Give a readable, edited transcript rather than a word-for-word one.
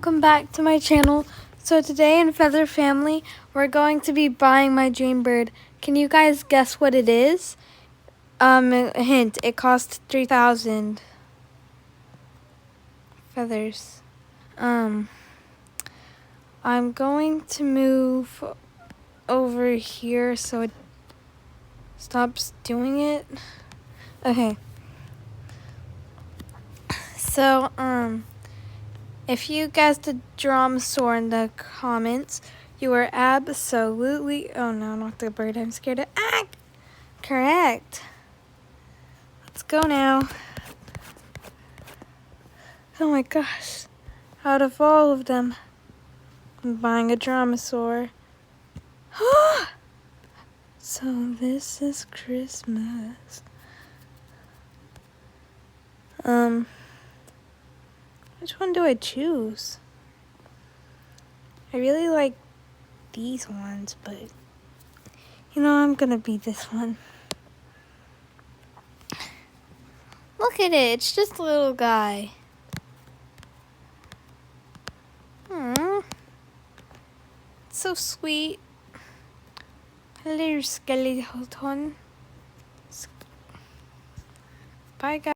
Welcome back to my channel. So today in Feather Family, we're going to be buying my dream bird. Can you guys guess what it is? A hint, it cost 3,000 feathers. I'm going to move over here so it stops doing it. Okay. So, if you guessed a dromaeosaur in the comments, you are absolutely, oh no, not the bird, I'm scared of, correct. Let's go now. Oh my gosh, out of all of them, I'm buying a dromaeosaur. So this is Christmas. Which one do I choose? I really like these ones, but you know, I'm gonna be this one. Look at it, it's just a little guy. Aww. It's so sweet. Hello, skeleton. Bye, guys.